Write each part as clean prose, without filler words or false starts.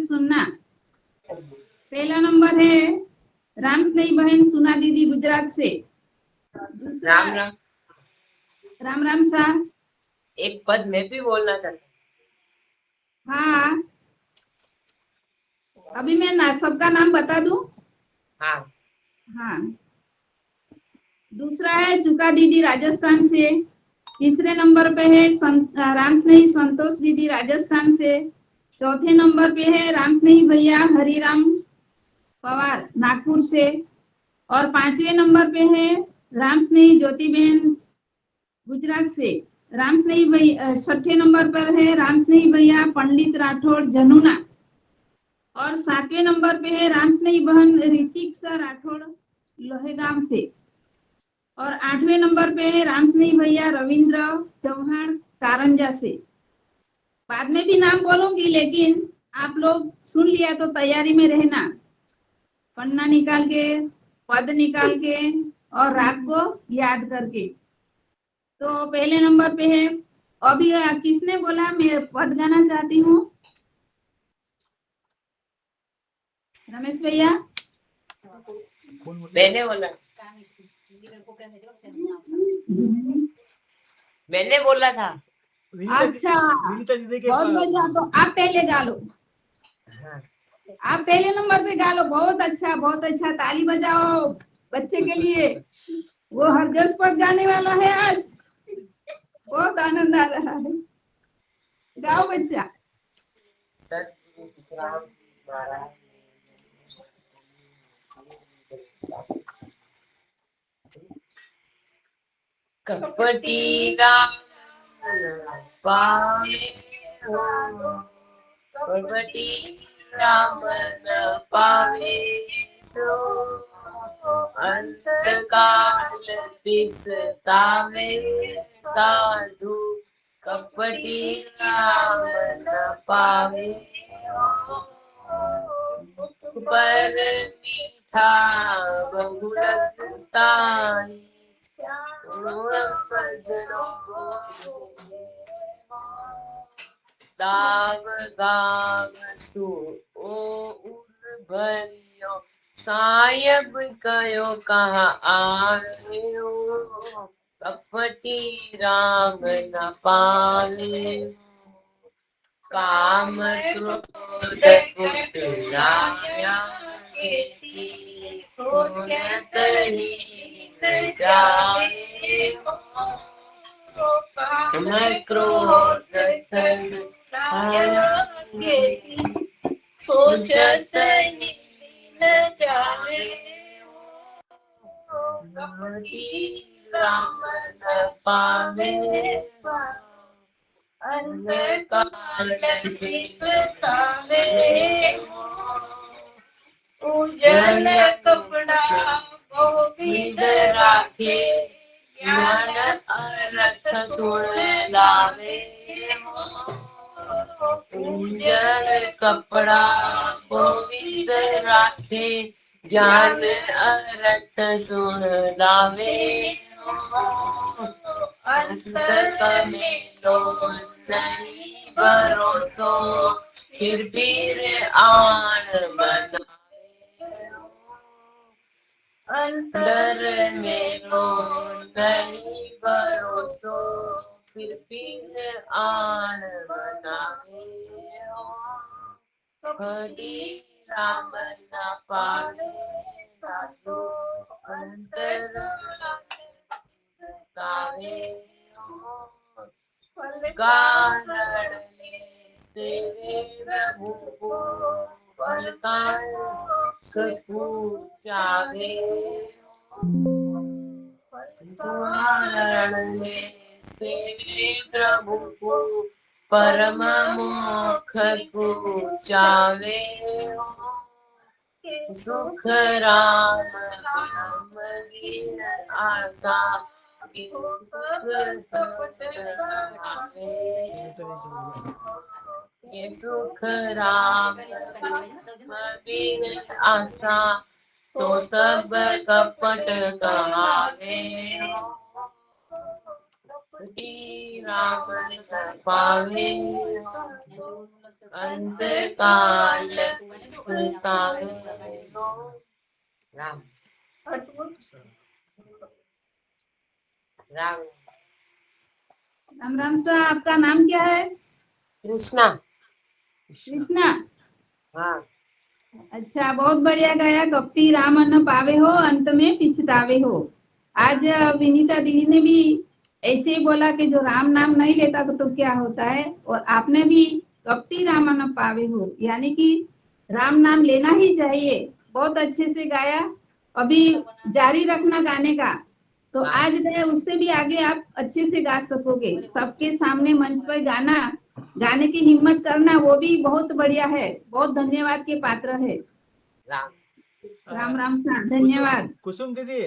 सुनना। पहला नंबर है राम स्नेही बहन सुना दीदी गुजरात से। दूसरा राम राम। राम राम सा। एक पद मैं भी बोलना चाहता। हाँ, अभी मैं ना सबका नाम बता दूं। हाँ हाँ, दूसरा है चुका दीदी राजस्थान से। तीसरे नंबर पे है राम स्नेही संतोष दीदी राजस्थान से। चौथे नंबर पे है राम स्नेही भैया हरिराम पवार नागपुर से। और पांचवें नंबर पे है राम स्नेही ज्योति बहन गुजरात से। राम स्नेही भैया छठे नंबर पर है राम स्नेही भैया पंडित राठौड़ जनुना। और सातवें नंबर पे है राम स्नेही बहन ऋतिक सर राठौड़ लोहेगांव से। और आठवें नंबर पे है राम स्नेही भैया रविंद्र चौहान कारंजा से। बाद में भी नाम बोलूंगी, लेकिन आप लोग सुन लिया तो तैयारी में रहना, पन्ना निकाल के, पद निकाल के और रात को याद करके। तो पहले नंबर पे है, अभी किसने बोला मैं पद गाना चाहती हूँ? रमेश भैया मैंने बोला। मैंने बोला था। अच्छा, बहुत बढ़िया। तो आप पहले गा लो। हाँ। आप पहले नंबर पे गा लो। बहुत अच्छा, बहुत अच्छा। ताली बजाओ बच्चे के लिए। वो हरगज पद गाने वाला है आज। बहुत आनंद आ रहा है। गाओ बच्चा। कपटी राम पावे कपटी राम न पावे सो अंतकाल पिसतावे साधु कपटी राम न पावे पर मीठा बहु लगताई दाव गाव सु ओ उर भरियो सायब कयो कहाँ आयो कपटी राम न पावे काम क्रोध कुट राया सोचत हीन जाए काम क्रोध सन सोचत हीन जाए राम न पावे अंधकाल पिसतावे उजल कपड़ा गोविंद राखे ज्ञान अर्थ सुन लावे उजल कपड़ा गोविंद राखे ज्ञान अर्थ सुन लावे अंतर में लो नहीं भरोसो फिर भी आन बना अंतर में लो नहीं भरोसो फिर भी आन बनावे हरि राम न पावे साधु अंतर गावे कारण से प्रभु को पूजावे कारण से प्रभु को परम मोक्ष को चावे सुख राम राम लीन आशा ये सुख राम बिन आशा तो सब कपट कहावे कपटी राम न पावे अंत काल राम राम राम राम सर, आपका नाम क्या है? कृष्णा। कृष्णा। हाँ अच्छा, बहुत बढ़िया गाया। कपटी राम अन्न पावे हो, अंत में पिछतावे हो। आज विनीता दीदी ने भी ऐसे ही बोला कि जो राम नाम नहीं लेता तो क्या होता है, और आपने भी कपटी राम अन्न पावे हो, यानी कि राम नाम लेना ही चाहिए। बहुत अच्छे से गाया। अभी जारी रखना गाने का। तो आज गए, उससे भी आगे आप अच्छे से गा सकोगे। सबके सामने मंच पर गाना, गाने की हिम्मत करना, वो भी बहुत बढ़िया है। बहुत धन्यवाद के पात्र है। राम राम राम सर, धन्यवाद। कुसुम दीदी,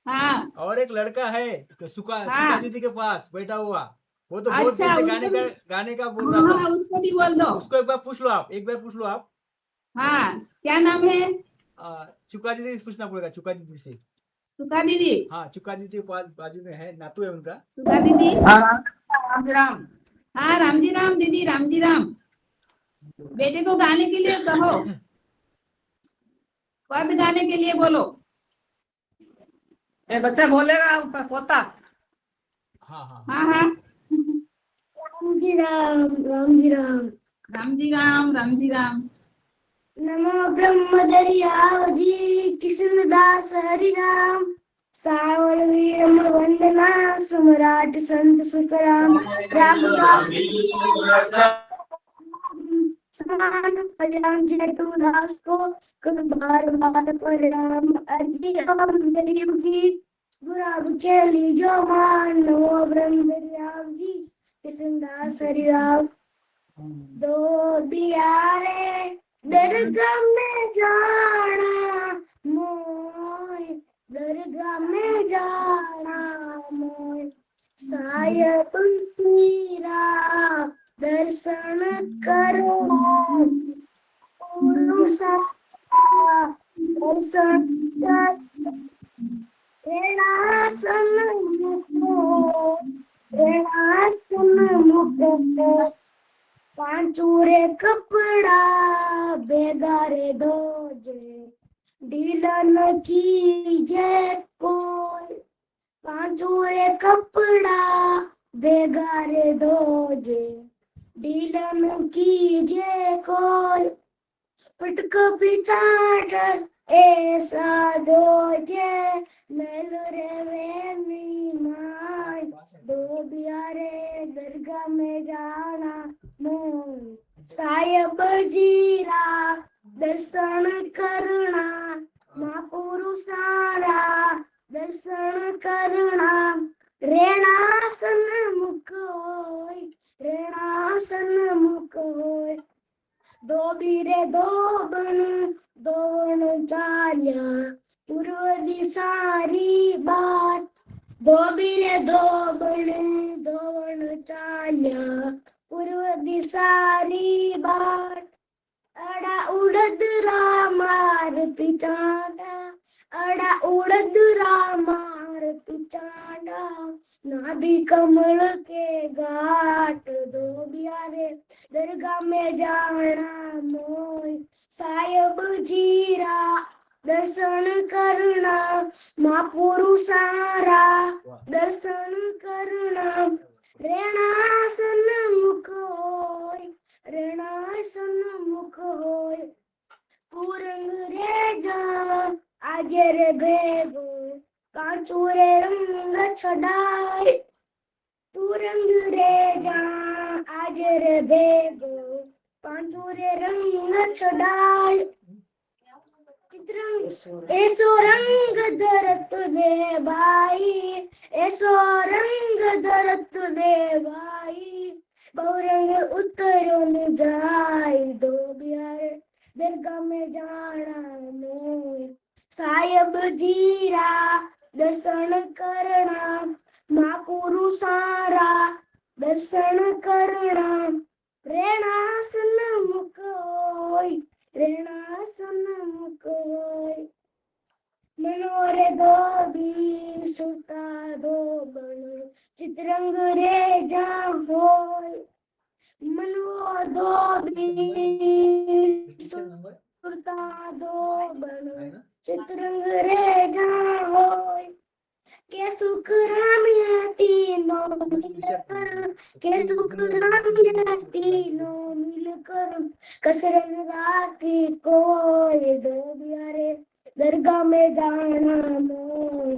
हाँ और एक लड़का है सुका चुका हाँ, दीदी के पास बैठा हुआ। वो तो बहुत अच्छा, देर से उसको भी, गाने का बोल हाँ रहा हाँ, था। उसको भी बोल दो। उसको एक बार पूछ लो आप, एक बार पूछ लो आप। हाँ, क्या नाम है? चुका दीदी से पूछना पड़ेगा, चुका दीदी से। सुखा दीदी। हाँ, चुका दीदी के पास बाजू में है, नातू है उनका। सुखा दीदी। हाँ राम राम हाँ, राम जी राम दीदी, राम जी राम। बेटे को गाने के लिए कहो, पद गाने के लिए बोलो। ये बच्चा बोलेगा पोता। हाँ हाँ हाँ हाँ। राम जी राम, राम जी राम। राम जी राम, राम जी राम। नमो ब्रह्म दरियाव जी, किशनदास हरि राम। सावण वीरम वंदना, सम्राट संत सुखराम। राम समान कल्याण जेठु दास को, कर बार बार प्रणाम अर्जी हम गरीब की। गुराब के लीजो मान, नमो ब्रह्म दरियाव जी, किशनदास हरि राम। दो बियारे दरगाह में जाना मोय, दरगाह में जाना मोय। सायब तेरा दर्शन करो, गुरु सा दर्शन कर। प्रेणासन मुको, प्रेणासन मुको। पांचूरे कपड़ा बेगारे धोजे, ढीला न कीजे कोई। पांचूरे कपड़ा बेगारे धोजे, ढीला न कीजे कोई। पटक पिछाड़ ऐसा धोजे, मैल रे माय। दो बियारे दरगाह में जाना मोय, सायब जीरा दर्शन करना। महापुरुषारा दर्शन करना। रेणासन मुकोय, रेणासन मुकोय। दो बीरे दो बन, दो बन चालिया, पूर्व दिशारी बात। दो बीरे दो बन, दो बन चालिया, पूर्व दिशारी बाट। अड़ा उड़द रामार पिचाड़ा, अड़ा उड़द रामार पिचाड़ा। नाभि कमल के घाट, दो बियारे दरगाह में जाना मोय। सायब जीरा दर्शन करना, महापुरुषारा दर्शन करना। रेणासन मुकोय, रेणासन मुकोय। पूरंग रे जा आज रे भेगो, कांचू रे रंग छड़ाए। तू रंग रे जा आज रे भेगो, कांचू रे रंग छड़ाए। चित्रंग ऐसो रंग धरत दे भाई, ऐसो रंग धरत दे भाई। बहुरंग उतरो न जाय, दो बियारे दरगाह में जाना मोय। सायब जीरा दर्शन करना, महापुरुषारा दर्शन करना। रेणासन मुकोय, रेणासन मुकोय। मनोरे दो भी सुता दो बनो चित्रंग रे जा होय मनो दो भी रितिक नंबर सुता दो बनो है ना? चित्रंग रे जा होय के सुख राम तीनों मिलकर के सुख राम तीनों मिलकर कसरत राखी कोई दो बिहारे दरगाह में जाना मोय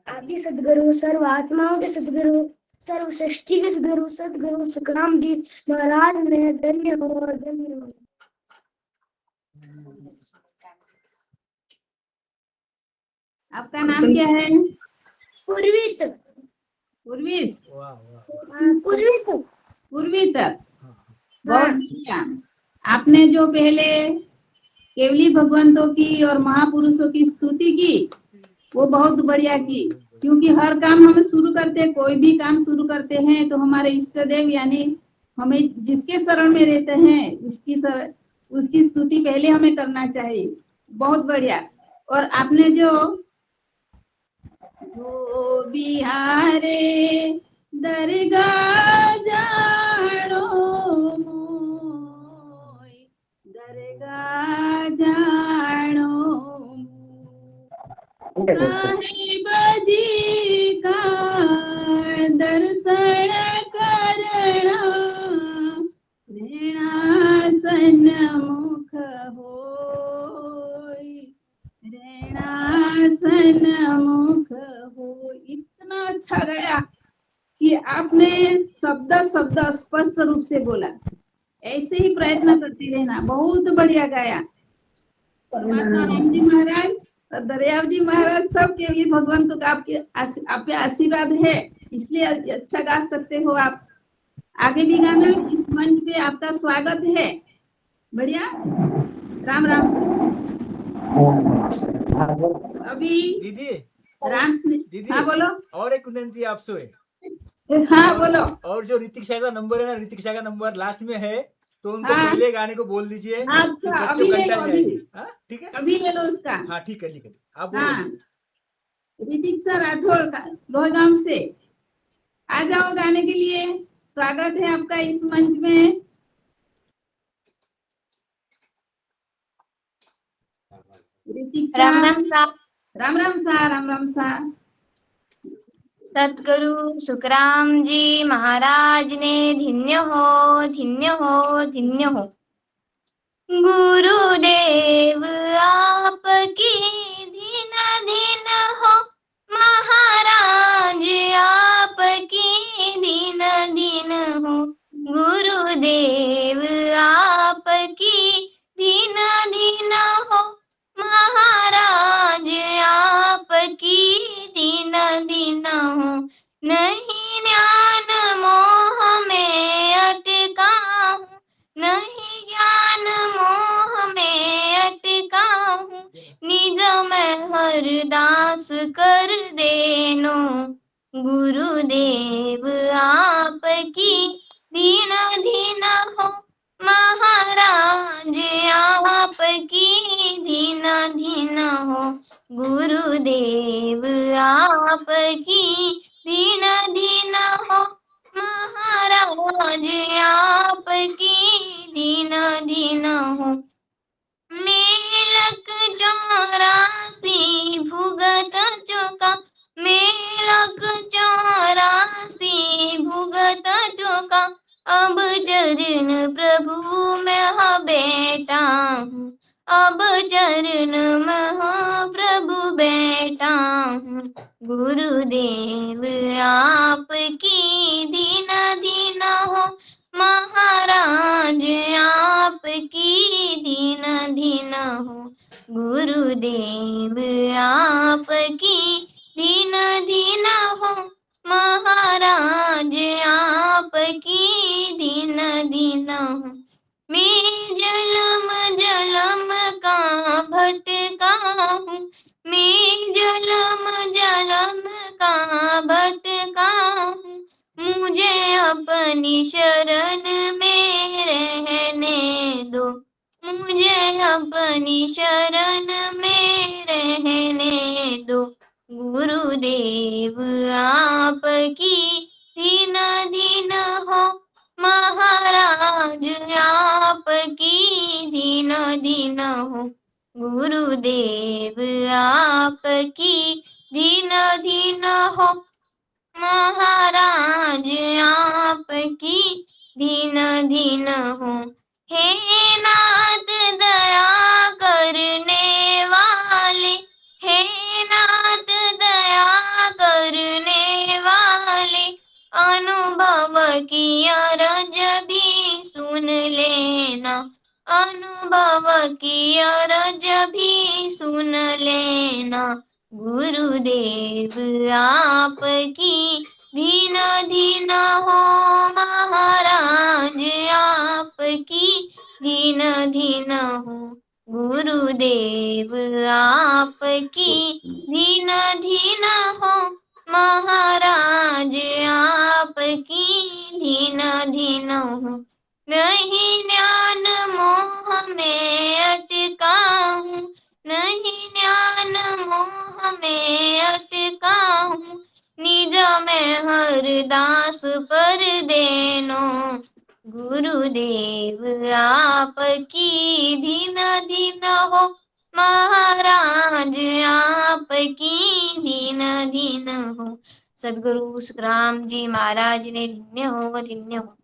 आदि सदगुरु सर्व आत्माओं के सदगुरु सर्व सृष्टि के सदगुरु सुखराम जी महाराज ने धन्य हो। आपका नाम क्या है? पूर्वित पूर्वीश। वाह वाह पूर्वित पूर्वित। हाँ बहुत बढ़िया। आपने जो पहले केवली भगवंतों की और महापुरुषों की स्तुति की वो बहुत बढ़िया की, क्योंकि हर काम हम शुरू करते हैं, कोई भी काम शुरू करते हैं तो हमारे इष्ट देव यानी हमें जिसके शरण में रहते हैं उसकी स्तुति पहले हमें करना चाहिए। बहुत बढ़िया। और आपने जो हो बिहारे दरगाह जानो मोय, दरगाह जानो साहेब जी का दर्शन करना रेणा सन्मुख होय, रेणा सन्मुख हो। इतना अच्छा गया कि आपने शब्द शब्द स्पष्ट रूप से बोला। ऐसे ही प्रयत्न करते रहना। बहुत बढ़िया गाया। परमात्मा राम जी महाराज और दरियाव जी महाराज सब के लिए भगवान तो आप पे आशीर्वाद है, इसलिए अच्छा गा सकते हो आप। आगे भी गाना। इस मंच पे आपका स्वागत है। बढ़िया। राम राम से। अभी दीदी दीदी हाँ बोलो। और एक विनती आपसे है। हाँ बोलो। और जो ऋतिक शाह का नंबर है ना, ऋतिक शाह का नंबर लास्ट में है, तो उनको हाँ। पहले गाने को बोल दीजिए। हाँ, फिर अच्छा बच्चों अभी ले घंटा लो। ले अभी आएंगे। हाँ ठीक है। अभी ले लो उसका। हाँ ठीक है आप हाँ, बोलो। ऋतिक सर राठौर का लोहगांव से आ जाओ गाने के लिए। स्वागत है आपका इस मंच में। ऋतिक राम सर। राम सा राम राम सा। राम राम सा। सतगुरु सुखराम जी महाराज ने धन्य हो धन्य हो धन्य हो। गुरुदेव आपकी दीन दीन हो, महाराज आपकी दीन दीन हो। गुरुदेव आपकी दीन दीन हो, महाराज आपकी दीन दीन हो। नहीं ज्ञान मोह में अटका हूँ, नहीं ज्ञान मोह में अटका हूँ। निज में हरदास कर देनो, गुरुदेव आपकी दीन दीन हो, महाराज आपकी दीन दीन हो। गुरुदेव आपकी दीन दीन हो, महाराज आपकी दीन दीन हो। मेलक 84 भुगत चुका, मेलक 84 भुगत चुका। अब चरण प्रभु में बेटा हूँ, अब चरण में प्रभु बेटा हूँ। गुरुदेव आपकी दीन दीन हो, महाराज आपकी दीन दीन हो। गुरुदेव आपकी दीन दीन हो, महाराज आपकी दीन दीन हो। मैं जलम जलम का भटका हूँ, मैं जलम जलम का भटका हूँ। मुझे अपनी शरण में रहने दो, मुझे अपनी शरण में रहने दो। गुरुदेव आपकी दीन दीन हो, महाराज आपकी दीन दीन हो। गुरुदेव आपकी दीन दीन हो, महाराज आपकी दीन दीन हो। हे नाथ दया करने वाले, हे नाथ दया करने वाले, अनुभव की अरज भी सुन लेना, अनुभव की अरज भी सुन लेना। गुरुदेव आपकी दीन दीन हो, महाराज आपकी दीन दीन हो। गुरुदेव आपकी दीन दीन हो, महाराज आपकी दीन दीन हो। नहीं ज्ञान मोह में अटका हूँ, नहीं ज्ञान मोह में अटका हूँ, निज में हरदास पर देनो। गुरुदेव आपकी दीन दीन हो, महाराज आपकी दीन दीन हो। सदगुरु सुखराम जी महाराज ने धन्य हो, धन्य हो।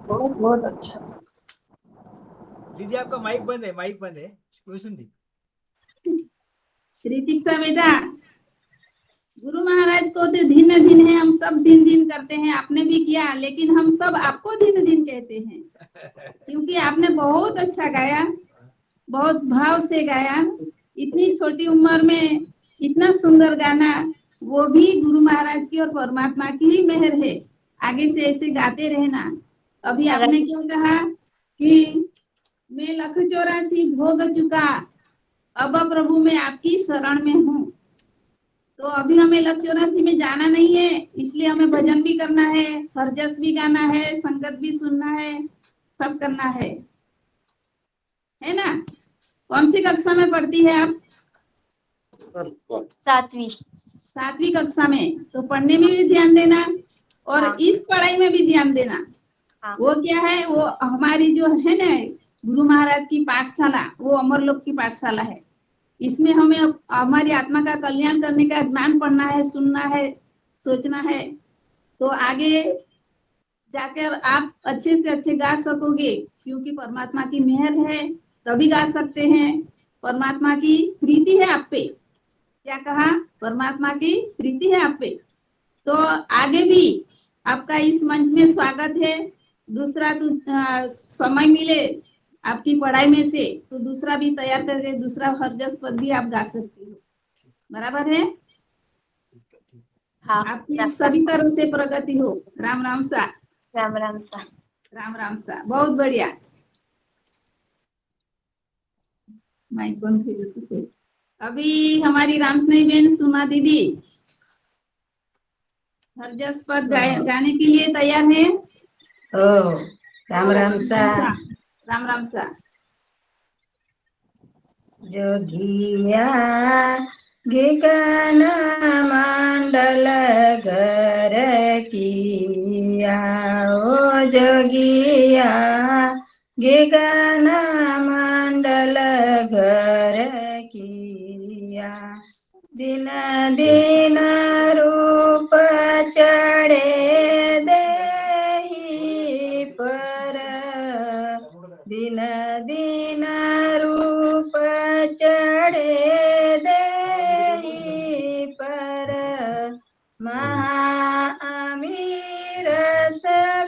बहुत बहुत अच्छा। दीदी आपका माइक बंद है, माइक बंद है, कोई सुन दी। ऋतिक्षा बेटा, गुरु महाराज को तो दिन दिन है, हम सब दिन दिन करते हैं, आपने भी किया, लेकिन हम सब आपको दिन दिन कहते हैं, क्योंकि आपने बहुत अच्छा गाया, बहुत भाव से गाया। इतनी छोटी उम्र में इतना सुंदर गाना, वो भी गुरु महाराज की और परमात्मा की ही मेहर है। आगे से ऐसे गाते रहना। अभी आपने क्या कहा कि मैं लख 84 भोग चुका, अब प्रभु मैं आपकी शरण में हूँ। तो अभी हमें लख 84 में जाना नहीं है, इसलिए हमें भजन भी करना है, हरजस भी गाना है, संगत भी सुनना है, सब करना है ना। कौन सी कक्षा में पढ़ती है आप? 7वीं। 7वीं कक्षा में। तो पढ़ने में भी ध्यान देना और हाँ। इस पढ़ाई में भी ध्यान देना। हाँ। वो क्या है, वो हमारी जो है ना गुरु महाराज की पाठशाला, वो अमरलोक की पाठशाला है। इसमें हमें हमारी आत्मा का कल्याण करने का ज्ञान पढ़ना है, सुनना है, सोचना है। तो आगे जाकर आप अच्छे से अच्छे गा सकोगे, क्योंकि परमात्मा की मेहर है तभी गा सकते हैं। परमात्मा की प्रीति है आप पे। क्या कहा? परमात्मा की प्रीति है आप पे। तो आगे भी आपका इस मंच में स्वागत है। दूसरा समय मिले आपकी पढ़ाई में से तो दूसरा भी तैयार करके दूसरा हरजस पद भी आप गा सकते हो। बराबर है? हाँ। आपकी सभी तरह से प्रगति हो। राम राम सा। राम राम सा। राम राम सा। बहुत बढ़िया। माइक बंद कर देते से। अभी हमारी रामस्नेही बहन सुमा दीदी हरजस पद गाने के लिए तैयार है। राम राम सा। राम राम सा। जोगिया गिगन मंडल घर किया, ओ जोगिया गिगन मंडल घर किया, दिन दिन रूप चढ़े देहि पर, दिन दिन रूप चढ़े देहि पर, महाअमीर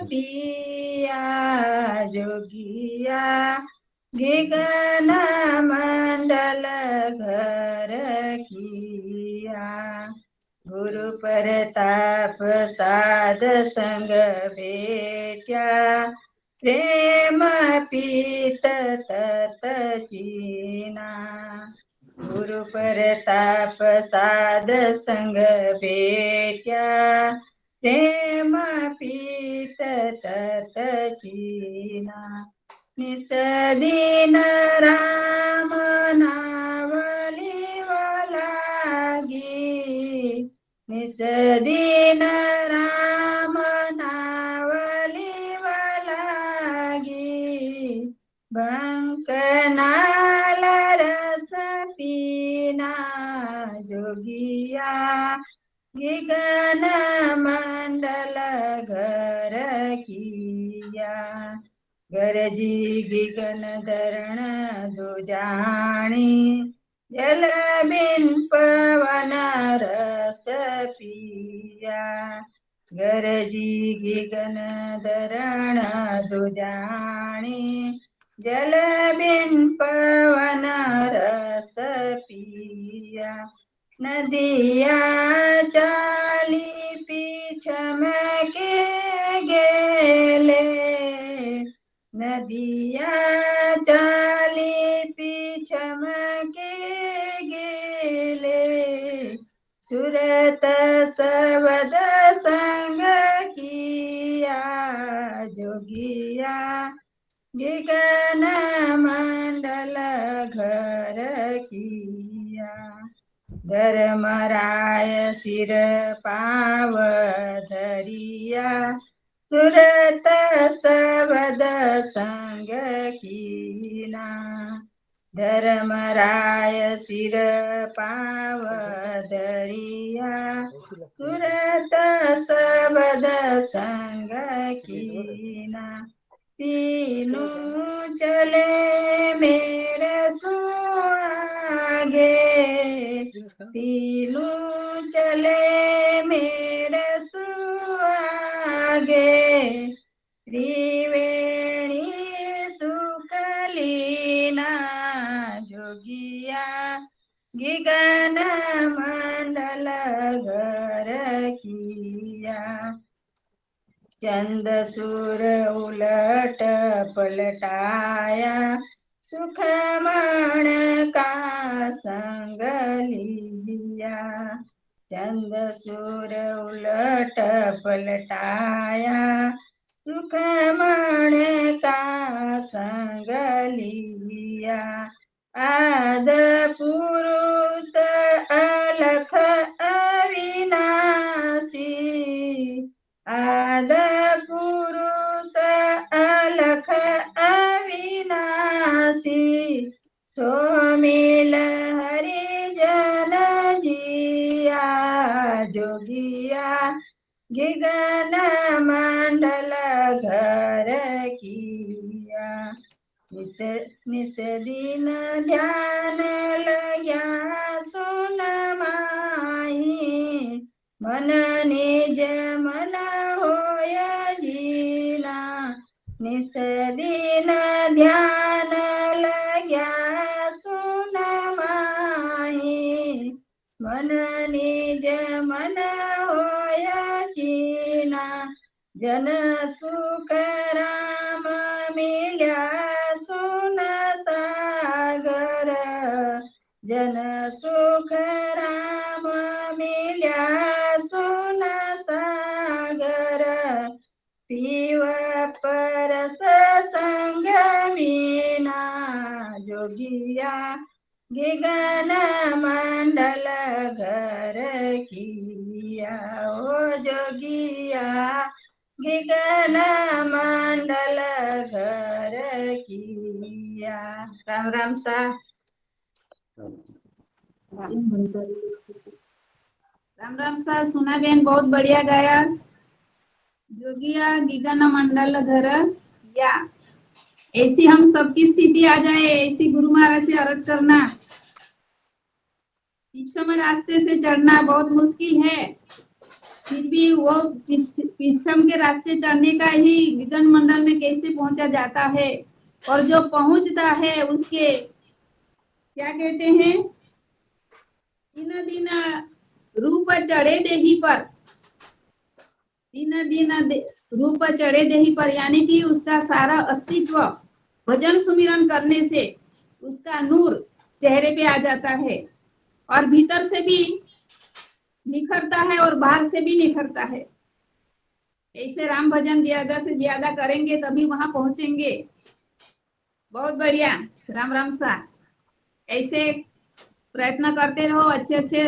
पिया जोगिया गिगन मंडल घर किया, गुरु प्रताप साध संग भेट्या, प्रेम पीत तत चीना, गुरु प्रताप साध संग भेट्या, प्रेम पीत तत चीना निस दिन राम नावली लागी निस दिन राम नावली लागी बंकनाल रस पीना जोगिया गगन मंडल घर किया गरजी गगन धरण दो जानी जल बिन पवन रस पिया गरजी गगन धरण दो जानी जल बिन पवन रस पिया नदिया चाली पीछम के गेले नदिया चाली पीछम के गेले सुरत सबद संग किया जोगिया गगन मंडल घर किया धर्मराय सिर पाव धरिया सुरत सबद संग कीना धर्मराय सिर पाव धरिया सुरत सबद संग कीना तीनों चले मेरे सुआगे तीनों चले मेरे सुआगे त्रिवेणी सुकलीना जोगिया गगन मंडल घर किया चंद सुर उलट पलटाया सुखमण का संग लिया चंद सुर उलट पलटाया सुखमण का संग लिया आद पुरुष अलख अविनाशी आद पुरुष अलख अविनाशी सोमिल हरिजन जिया जोगिया गगन मंडल घर किया निस दिन ध्यान लग्या सुन माही मन निज मन होय जीना निस दिन ध्यान लग्या सुन माही मन निज मन होय जीना जन सुख राम मिल्या सुन सागर जन सुख राम मिल्या सुन सागर पीव परस संग मीना जोगिया गगन मंडल घर किया ओ जोगिया गगन मंडल घर किया राम राम सा राम राम सा सुना बहन बहुत बढ़िया गाया जोगिया गगन मंडल घर या ऐसी हम सबकी स्थिति आ जाए ऐसी गुरु महाराज से अर्ज करना पीछम रास्ते से चढ़ना बहुत मुश्किल है फिर भी वो पीछम के रास्ते चढ़ने का ही गगन मंडल में कैसे पहुंचा जाता है और जो पहुंचता है उसके क्या कहते हैं दिन दिन रूप चढ़े देही पर दिन दिन रूप चढ़े देही पर यानी कि उसका सारा अस्तित्व भजन सुमिरन करने से उसका नूर चेहरे पे आ जाता है और भीतर से भी निखरता है और बाहर से भी निखरता है ऐसे राम भजन ज्यादा से ज्यादा करेंगे तभी वहां पहुंचेंगे। बहुत बढ़िया। राम राम सा। ऐसे प्रयत्न करते रहो, अच्छे अच्छे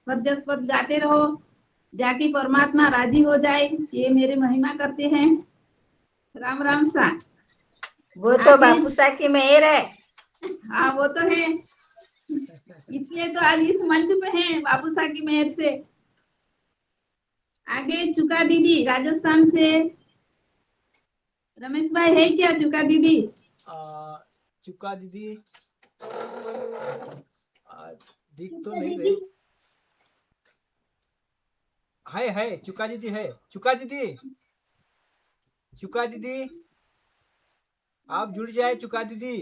पद गाते रहो, जाकि परमात्मा राजी हो जाए। ये मेरी महिमा करते हैं। राम राम सा। वो तो आगे। बापू सा की मेहर है। हाँ वो तो है, इसलिए तो आज इस मंच पे हैं बाबू साहब की मेहर से। आगे चुका दीदी राजस्थान से। रमेश भाई है क्या चुका दीदी? चुका दीदी दिख तो नहीं रहे। है चुका दीदी है। चुका दीदी, चुका दीदी आप जुड़ जाए। चुका दीदी,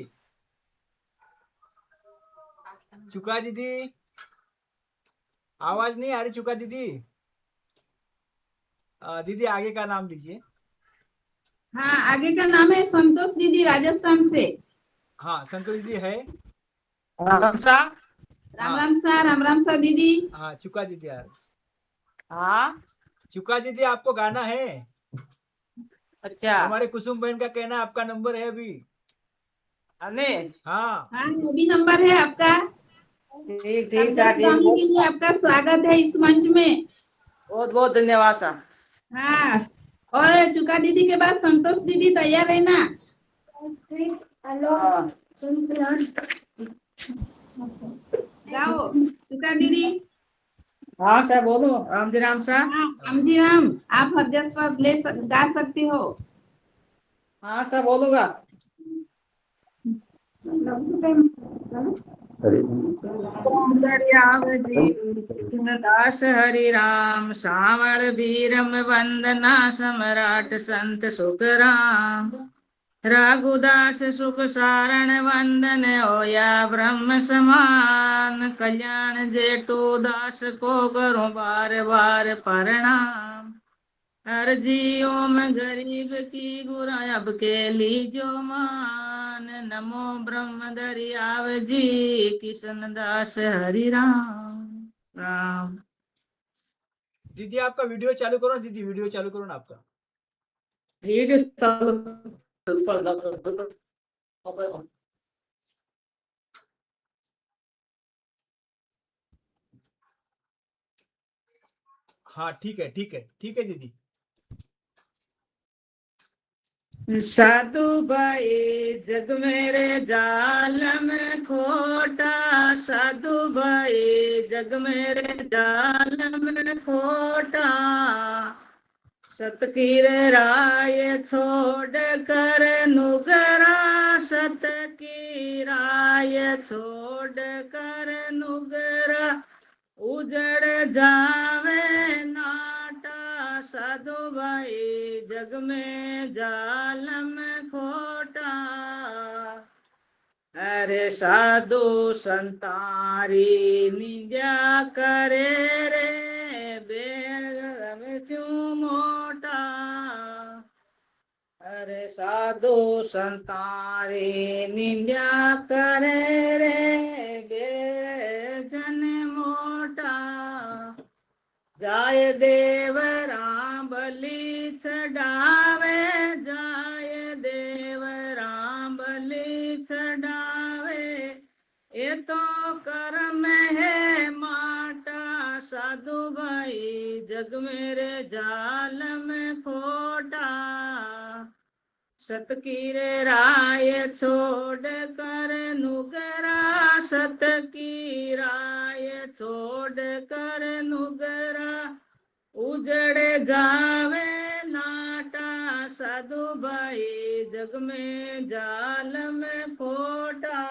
चुका दीदी आवाज नहीं आ रही। चुका दीदी, दीदी आगे का नाम लीजिए। हाँ आगे का नाम है संतोष दीदी राजस्थान से। हाँ संतोष दीदी है। राम सा। राम हाँ राम राम सा दीदी। हाँ चुका दीदी हाँ चुका दीदी आपको गाना है। अच्छा। हमारे कुसुम बहन का कहना आपका नंबर है अभी। हमने हाँ हाँ अभी नंबर है आपका। ठीक अब ठीक 10 सा ठीक। गाने के लिए आपका स्वागत है इस मंच में। बहुत बहुत धन्यवाद सा। हाँ और चुका दीदी के बाद संतोष दीदी तैयार है ना? हेलो। हाँ गाओ चुका दीदी। हाँ सा बोलो। राम जी राम सा। हाँ अमजी राम, आप हर जस पर गा सकती हो। हाँ सा बोलूंगा। दास हरि राम सावल बीरम वंदना सम्राट संत सुख राम रघुदास सुख सारण वंदन होया ब्रह्म समान कल्याण जेठू दास को करो बार बार प्रणाम अर्जियों में गरीब की गुरा अब के लीजो मान नमो ब्रह्म दरियाव जी किशन दास हरि राम राम। दीदी आपका वीडियो चालू करो। दीदी वीडियो चालू करो ना आपका। ठीक है चलो। हाँ ठीक है ठीक है ठीक है दीदी। साधु भाई जग मेरे जाल में खोटा साधु भाई जग मेरे जाल में खोटा सत की राय छोड़ कर नुगरा सत की राय छोड़ कर नुगरा उजड़ जावे नाटा साधु भाई जग में जाल में खोटा अरे साधु संतारी निंजा करे रे बेगम क्यों मोटा अरे साधु संतारी निंजा करे रे बेजन मोटा जाय देव राम बलि चढ़ावे जाय देव राम बलि चढ़ावे ये तो कर्म है माटा साधु भाई जग मेरे जाल में खोटा सत की राय छोड़ कर नुगरा सत की राय छोड़ कर नुगरा उजड़ जावे नाटा साधु भाई जग में जाल में खोटा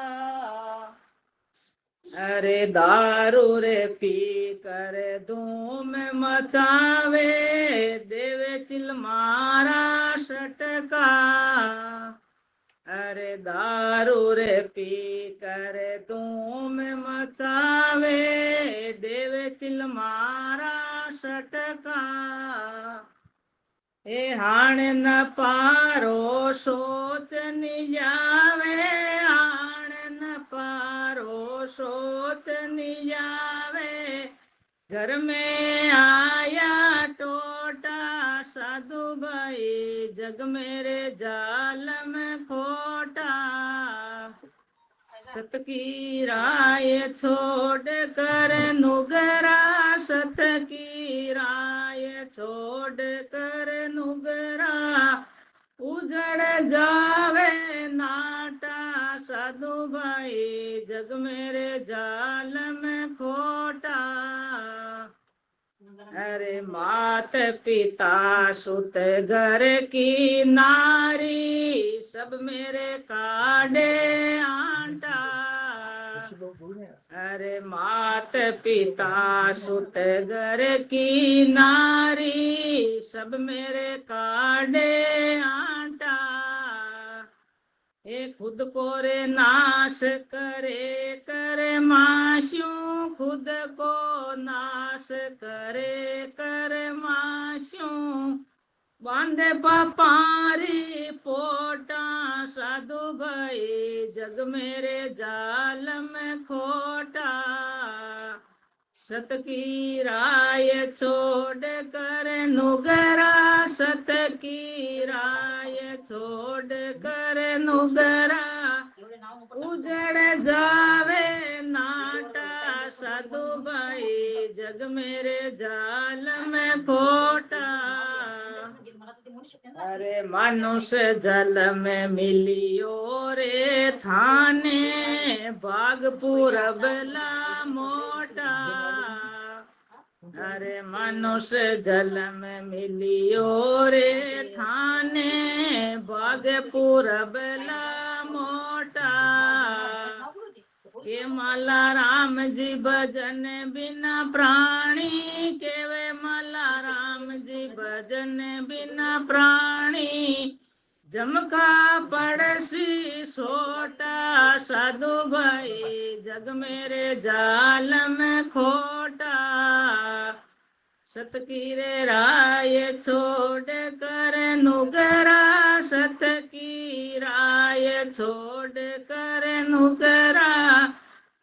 अरे दारू रे पी कर धूम मचावे देवे चिल मारा सटका अरे दारू रे पी कर धूम मचावे देवे चिल मारा सटका ए हाण न पारो सोच निजावे हाण न पारो सोच निजावे घर में आया टोटा साधु साधु भाई जग मेरे जाल में खोटा। सत की राय छोड़ कर नुगरा, सत की राय छोड़ कर नुगरा, उजड़ जावे नाटा। साधु भाई जग मेरे जाल में खोटा। अरे मात पिता सुत घर की नारी, सब मेरे काढ़े आटा। अरे मात पिता सुत घर की नारी, सब मेरे काढ़े आटा। ये खुद को रे नाश करे करे मास्यूं, खुद को नाश करे करे मास्यूं, बांधे पापारी पोटा। साधु भाई जग मेरे जाल में खोटा। सत की राय छोड़ कर नुगरा, सत की राय छोड़ कर नुगरा, उजड़ जावे नाटा। साधु भाई जग मेरे जाल में खोटा। अरे मनुष्य जल में मिलियो रे थाने, बाग पूरबला मोटा। अरे मनुष्य जल में मिलियो रे थाने, बाग पूरबला मोटा। के माला राम जी भजन बिना प्राणी, केवे माला राम जी भजन बिना प्राणी, जमका पड़सी सोटा। साधु भाई जग मेरे जाल में खोटा। सत की रे राय छोड़ कर नुगरा, सत की राय छोड़ कर नुगरा,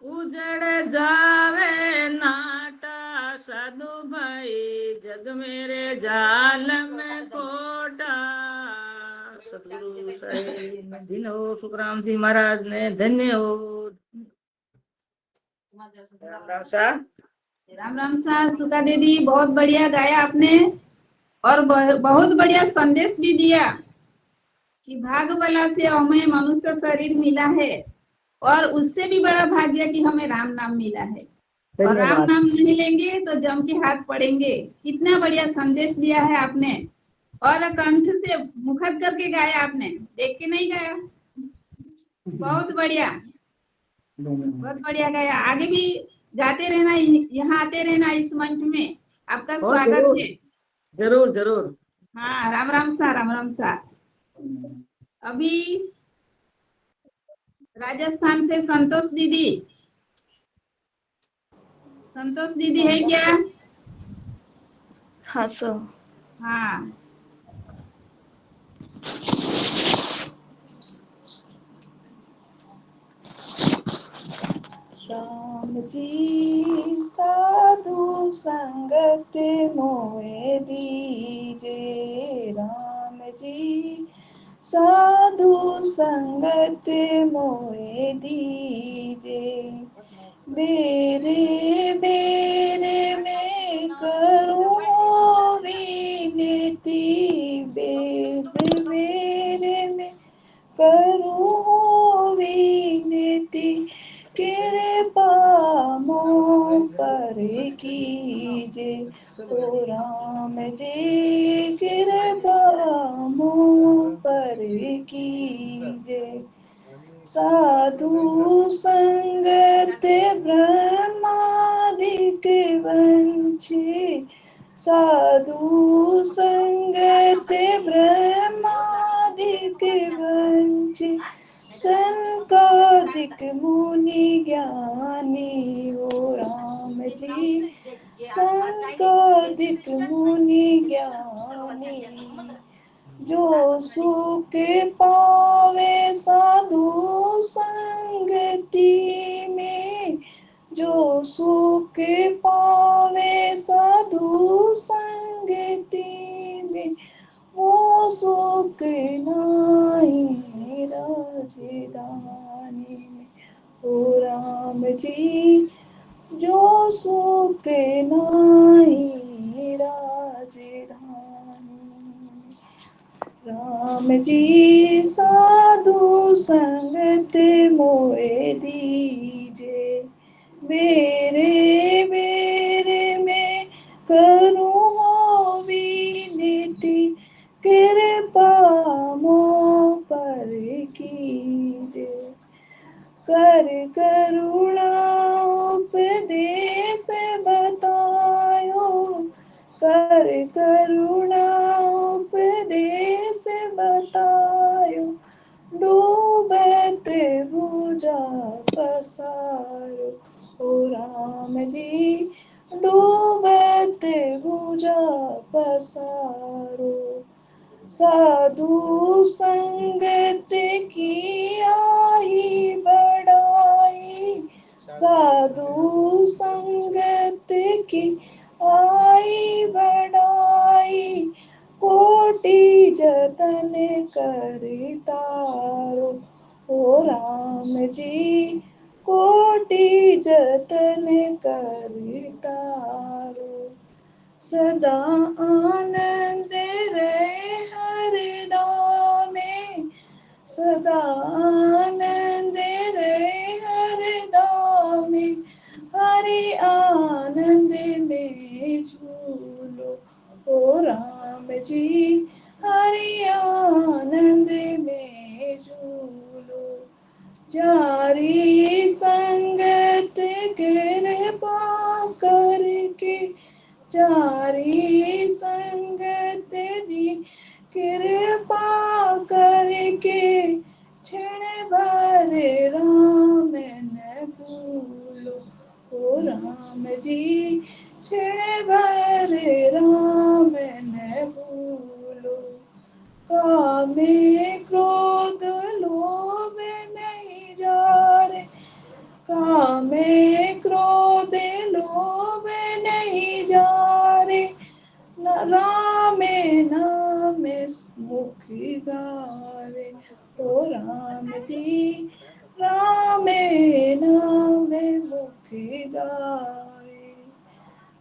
उजड़ जावे नाटा। साधु भाई जग मेरे जाल में खोटा। सतगुरु साहेब दिनो सुखराम जी महाराज ने धन्य हो। राम राम सा। राम राम सा। सुका दीदी बहुत बढ़िया गाया आपने, और बहुत बढ़िया संदेश भी दिया कि भाग बला से हमें मनुष्य शरीर मिला है, और उससे भी बड़ा भाग्य कि हमें राम नाम मिला है, और राम नाम नहीं लेंगे तो जम के हाथ पड़ेंगे। कितना बढ़िया संदेश दिया है आपने, और कंठ से मुखर करके गाया आपने, देख के नहीं गाया। बहुत बढ़िया, बहुत बढ़िया गाया। आगे भी गाते रहना, यहाँ आते रहना इस मंच में, आपका स्वागत है। जरूर जरूर। हाँ, राम राम सा, राम राम सा। अभी राजस्थान से संतोष दीदी, संतोष दीदी है क्या? हाँ सर। हाँ, राम जी साधु संगत मोहे दीजे, राम जी साधु संगत मोहे दीजे, बेरे बेरे में करूँ विनती, बेरे बेरे में करूँ विनती, कृपा मों पर कीजे, ओ राम जी कृपा मों पर कीजे। साधु संगत ब्रह्मादिक वंचे, साधु संगत ब्रह्मादिक वंचे, संकादिक मुनि ज्ञानी, ओ राम जी संकादिक मुनि ज्ञानी, जो सुख पावे साधु संगति में, जो सुख पावे साधु संगति में, नाई राजधानी में। ओ राम जी जो सुख नाई राजधानी में। राम जी साधु संगत मोए दीजे, मेरे मेरे में करूँ विनती, कृपा मोह पर कीजे। कर करुणा उपदेश बतायो, कर करुणा उपदेश बतायो, डूबत बुझा पसारो। ओ राम जी डूबत बुझा पसारो। साधु संगत की आई बड़ाई, साधु संगत की आई बड़ाई, कोटि जतन करितारो। ओ राम जी कोटि जतन करितारो। सदा आनंद रहे हरदम में, सदा आनंद रहे हरदम में, हरि आनंद में झूलो। ओ राम जी हरि आनंद में झूलो। जारी संगत कृपा करके, जारी संगत दी कृपा करके, क्षण भर राम न भूलो। ओ राम जी क्षण भर राम न भूलो। कामे क्रोध लोभ नहीं जारे, कामे क्रोध लोभ नहीं जारे, रामे नाम मुख गावे। ओ राम जी रामे नाम मुख गावे।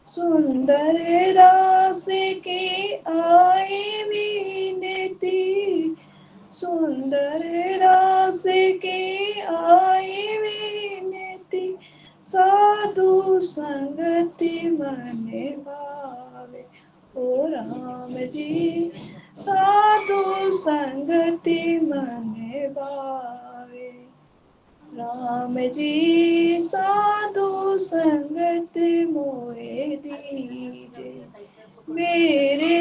सुंदर दास की आई विनती, सुंदर दास की आई विनती, साधु संगति मन भावे। ओ राम जी साधु संगति मन भावे। राम जी साधु संगत मोए दीजे, मेरे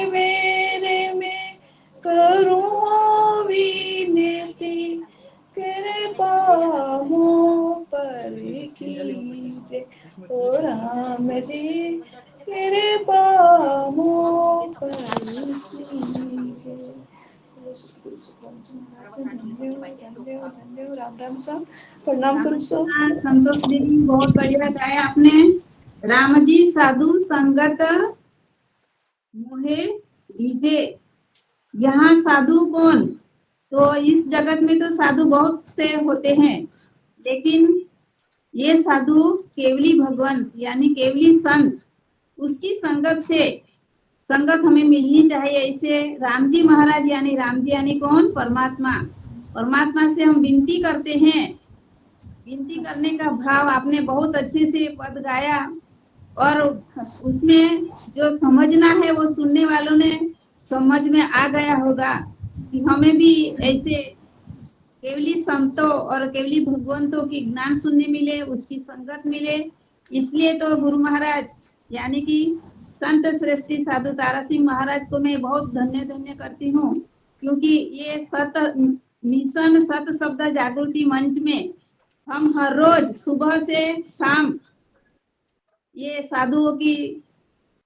मेरे में करूँ विनती, कृपा मोह पर कीजे। ओ राम जी कृपा मोह पर कीजे। धन्यवाद राम राम साहब, प्रणाम करूँ सर। नमस्कार संतोष दीदी, बहुत बढ़िया गाया आपने। राम जी साधु संगत मोहे दीजे। यहाँ साधु कौन? तो इस जगत में तो साधु बहुत से होते हैं, लेकिन ये साधु केवली भगवान यानी केवली संत, उसकी संगत से संगत हमें मिलनी चाहिए। ऐसे राम जी महाराज यानी राम जी यानी कौन? परमात्मा। परमात्मा से हम विनती करते हैं। विनती करने का भाव आपने बहुत अच्छे से पद गाया, और उसमें जो समझना है वो सुनने वालों ने समझ में आ गया होगा कि हमें भी ऐसे केवली संतों और केवली भगवंतों की ज्ञान सुनने मिले, उसकी संगत मिले। इसलिए तो गुरु महाराज यानी कि संत श्रेष्ठी साधु तारा सिंह महाराज को मैं बहुत धन्य धन्य करती हूँ, क्योंकि ये सत मिशन सत शब्द जागृति मंच में हम हर रोज सुबह से शाम ये साधुओं की,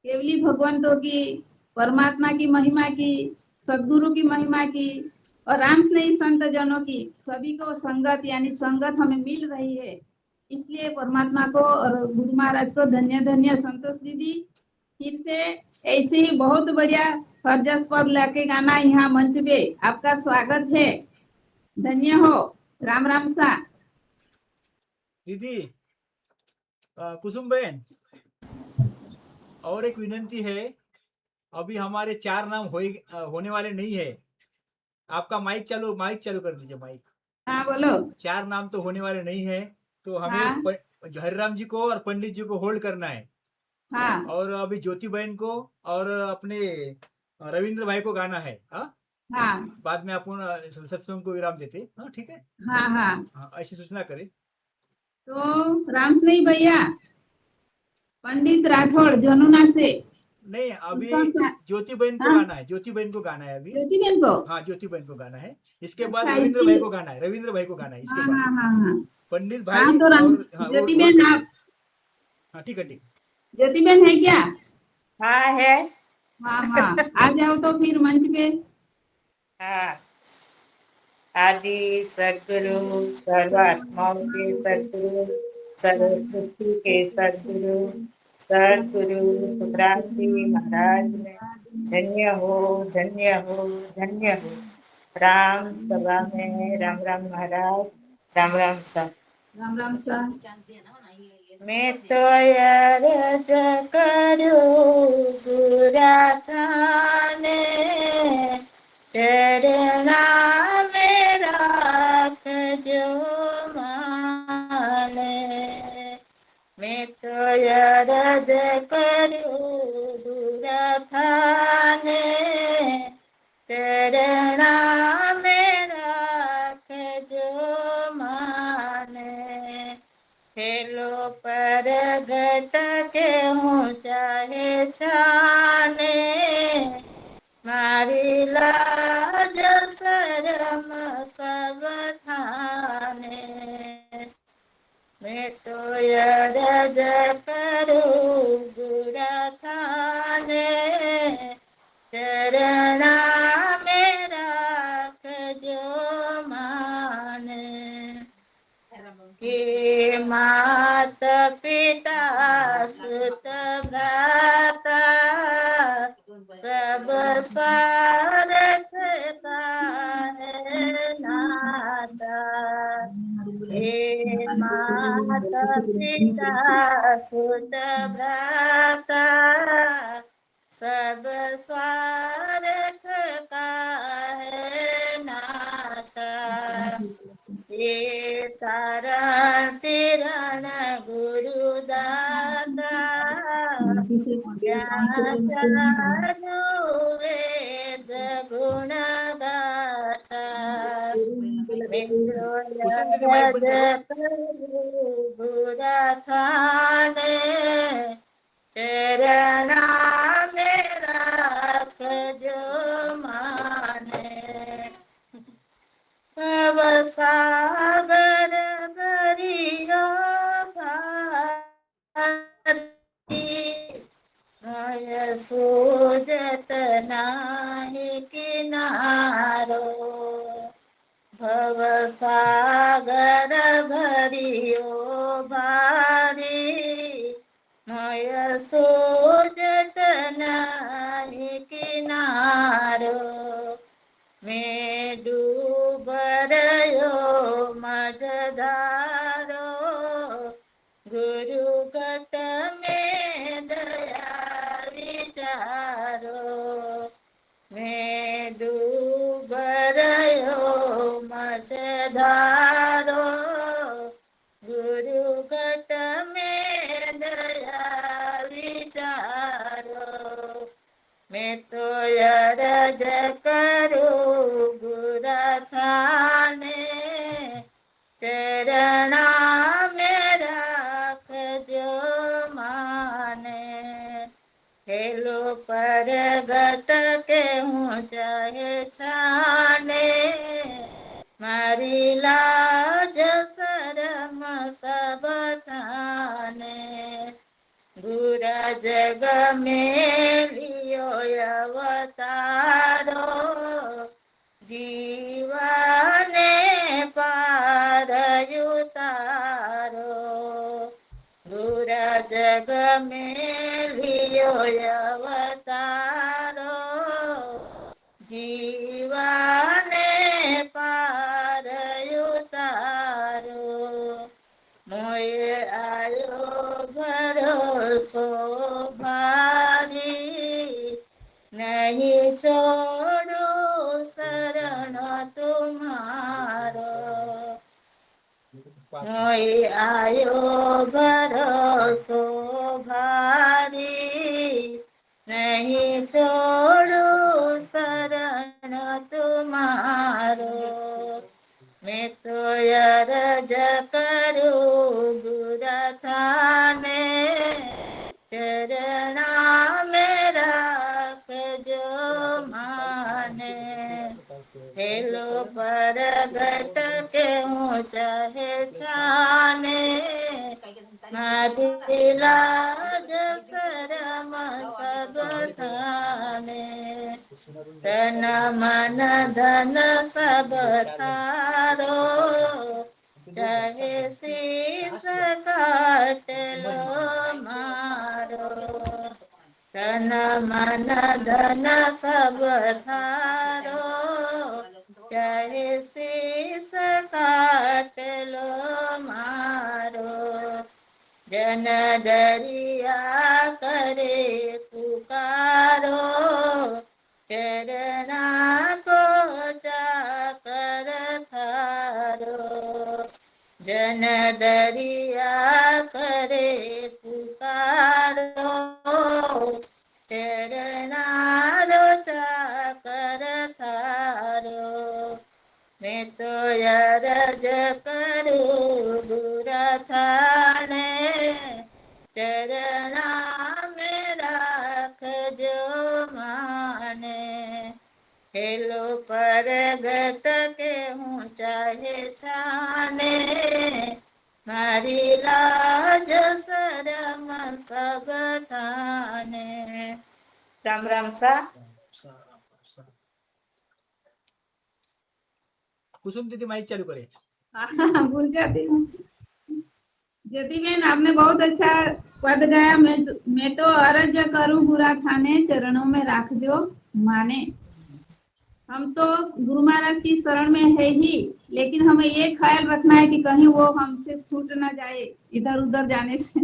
केवली भगवंतों की, परमात्मा की महिमा की, सदगुरु की महिमा की और राम स्नेही संत जनों की सभी को संगत यानी संगत हमें मिल रही है। इसलिए परमात्मा को और गुरु महाराज को धन्य धन्य। संतोष दीदी फिर से ऐसे ही बहुत बढ़िया फर्जस्पद लेके गाना यहाँ मंच पे आपका स्वागत है। धन्य हो। राम राम सा। दीदी कुसुम बहन, और एक विनंती है, अभी हमारे 4 नाम होने वाले नहीं है। आपका माइक चालू कर दीजिए माइक। हाँ बोलो। 4 नाम तो होने वाले नहीं है, तो हाँ हमें हरिराम जी को और पंडित जी को होल्ड करना है। हाँ और अभी ज्योति बहन को और अपने रविंद्र भाई को गाना है। हाँ, हाँ बाद में अपन सत्संग को विराम देते। हाँ ठीक है। हाँ हाँ। हाँ, ऐसी सूचना करें। तो राम स्नेही भैया, पंडित राठौड़ जमुना से नहीं, अभी उसका ज्योति बहन को हाँ गाना है। ज्योति बहन को गाना है अभी। ज्योति बहन को। हाँ, ज्योति बहन को गाना है। इसके बाद अच्छा रविंद्र भाई इसी। को गाना है। रविंद्र भाई को गाना है इसके हाँ बाद। हाँ हाँ हाँ पंडित हाँ। भाई तो राम और हाँ, ज्योति होल्ड बहन कर आप, दो। हाँ ठीक है, ठीक। ज्योति बहन है क्या? हाँ है। हाँ हाँ आ जाओ तो फिर मंच पे। हाँ। आदि सदगुरु सर्वात्माओं के सदगुरु सर्व सृष्टि के सदगुरु सदगुरु सुखराम जी महाराज ने धन्य हो, धन्य हो, धन्य हो। राम सभा में राम राम महाराज, राम राम सब। राम राम सा। मैं तो अर्ज करूँ बुरा थाने चरणा में राख जो माने। मैं तो अर्ज करूँ बुरा थाने चरणा में राख जो माने। हेलो पर गत के हूँ चाहे छाने मारी लाज शरम सब थाने। मैं तो अर्ज करूँ बुरा थाने चरणा में राख जो माने। हे मात पिता सुत भ्राता सब स्वार्थ का है नाता। हे माता पिता सुत भ्राता सब स्वार्थ का है नाता। हे तारण तिरण गुरु दाता ज्ञान वेद गुण गाता। कुसुम दीदी माइक बंद करो। बुरा थाने चरणा में राख जो माने। सब सागर गरियो भारती मय सूजत नाही किनारो। भव सागर भरियो भारी मय सूजत नाही किनारो। मैं डूब रयो मझधारो गुरु घट में दया विचारो। मैं डूब रयो मझधारो गुरु घट में दया विचारो। मैं तो अर्ज करूँ बुरा थाने चरणा में राख जो माने। हेलो पर गत के हूँ चाहे छाने मारी लाज शरम सब थाने। बुरा जग में लियो अवतारो जीवाने पार उतारो। बुरा जग जग में लियो अवतारो जीवाने पार उतारो मोये आयो भरोसो भारी नहीं छोड़ो शरण तुम्हारो मोये आयो भरोसो भारी नहीं छोड़ो शरण तुम्हारो मैं तो अर्ज करूं बुरा थाने चरणा में राखजो माने हेलो परगट के हूँ चाहे छाने मारी लाज शरम सब थाने तन मन धन सब थारो चाहे शीस काट लो मारो तन मन धन सब थारो चाहे शीस काट लो मारो जन दरिया करे पुकारो चरणा को चाकर थारो जन दरिया करे पुकारो चरणा रो चाकर थारो मैं तो अर्ज करूं बुरा थाने चरणा में राखजो माने हेलो परगट के हूँ चाहे छाने मारी लाज शरम सब थाने राम राम सा कुसुम दीदी माइक चालू करे। हाँ, भूल जाती हूँ। ज्योति बहन आपने बहुत अच्छा पद गाया। मैं तो अर्ज करूं बुरा थाने चरणों में राख जो माने। हम तो गुरु महाराज की शरण में है ही, लेकिन हमें ये ख्याल रखना है कि कहीं वो हमसे छूट ना जाए इधर उधर जाने से।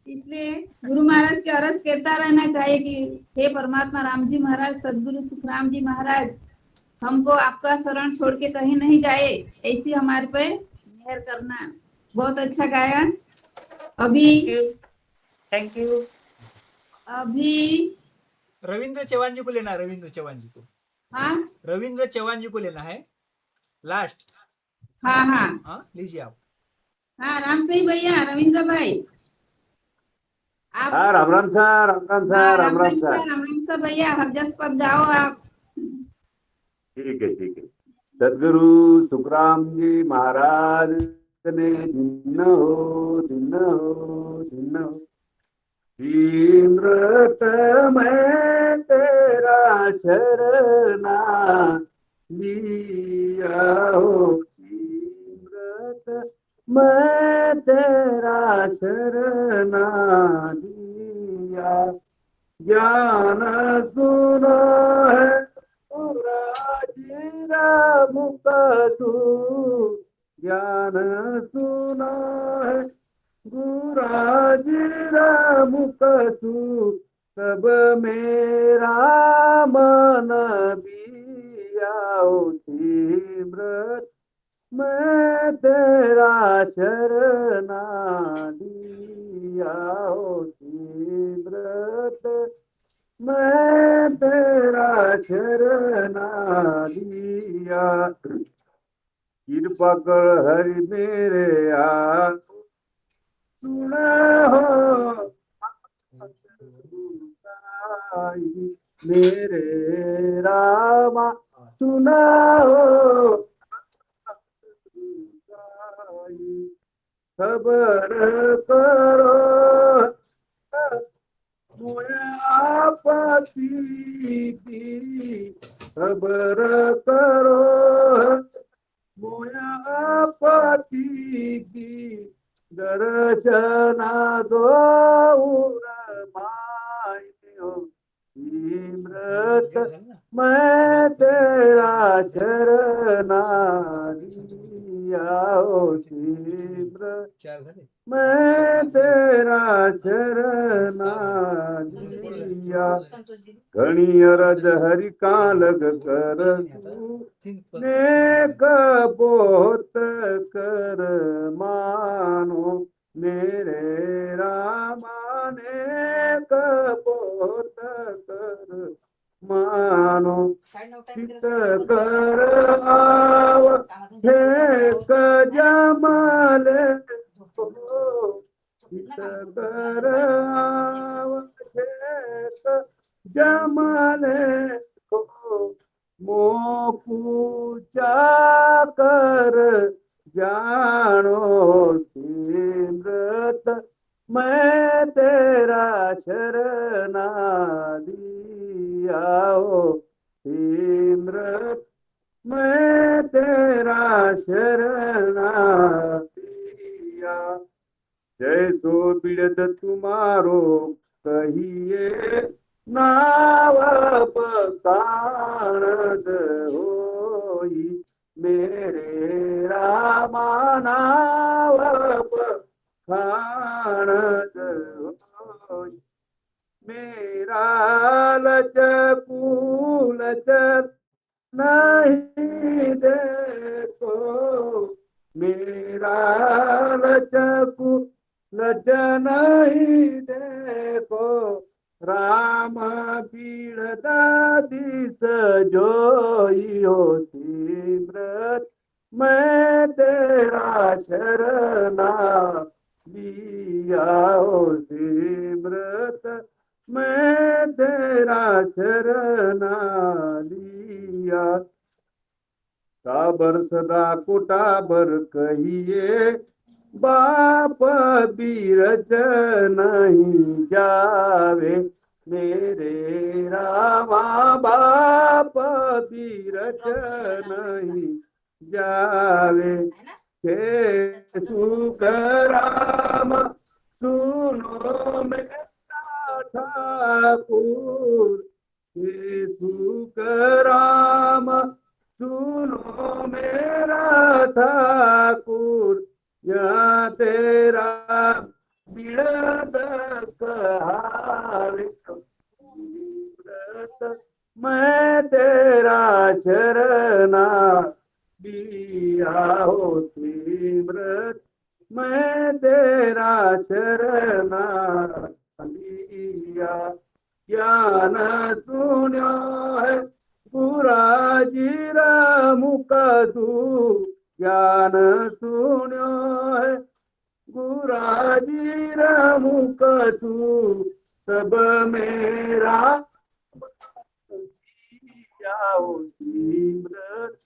इसलिए गुरु महाराज की अर्ज करता रहना चाहिए कि हे परमात्मा राम जी महाराज, सदगुरु सुखराम जी महाराज, हमको आपका शरण छोड़ के कहीं नहीं जाए, ऐसी हमारे पे मेहर करना। बहुत अच्छा गाया। थैंक यू अभी रविंद्र चौहान जी को लेना है। रविंद्र चौहान जी को, हाँ रविंद्र चौहान जी को लेना है लास्ट। हाँ हाँ हाँ लीजिए आप। हाँ राम सही भैया, रविंद्र भाई आप। हाँ राम राम सर, राम राम हाँ sir, Ram Ram sir. Ram Ram sir भैया, हरजस पद गाओ आप। ठीक है ठीक है। सदगुरु सुखराम जी महाराज ने दिन हो दिन हो दिन हो तीम्रत में तेरा शरणा लिया हो, तीम्रत मैं तेरा शरणा लिया। ज्ञान सुनो है मुख तू, ज्ञान सुनो है गुराजीरा मुख तू, सब मेरा मन बियाओ तीम्रत मैं तेरा शरणा लिया हो, तीव्रत मैं तेरा शरणा लिया। कृपा कर हरि मेरे आप सुना हो, मेरे रामा सुना हो, खबर करो आपत्ति की, खबर करो आपत्ति की, दर्शना दो दिया हो सिमरत चार घरे मैं तेरा शरणा दिया घणी अरज हरि का लग कर नेक बहुत कर मानो मेरे रामा नेक बहुत कर मानो चित कर आव हे जमाल चित कर आव हे जमाल को मो पूजा कर जानो सिमरत मैं तेरा शरणा दिया हो सिमरत मैं तेरा शरणा दिया जैसो बिरद तुम्हारो कहिए नाव पकाणद होई मेरे रामा नाव पकाणद होई मेरा लचक नहीं देखो मेरा लचक नहीं देखो राम पीड़ता दिस जोई हो सिमरत मैं तेरा शरणा दिया हो सिमरत मैं तेरा शरणा लिया काबर सदा कोटाबर कहिए बाप बीरज नहीं जावे मेरे रामा बाप बीरज नहीं जावे के सुख राम सुनो मेरा ठाकुर के सुख राम सुनो मेरा ठाकुर या तेरा बिरद कहावे मैं तेरा शरणा दिया हो सिमरत मैं तेरा शरणा दिया ज्ञान सुन्यो है पूरा जीरा मुकदू ज्ञान सुन्यो है पूरा जीरा मुकदू सब मेरा जाओ सिमरत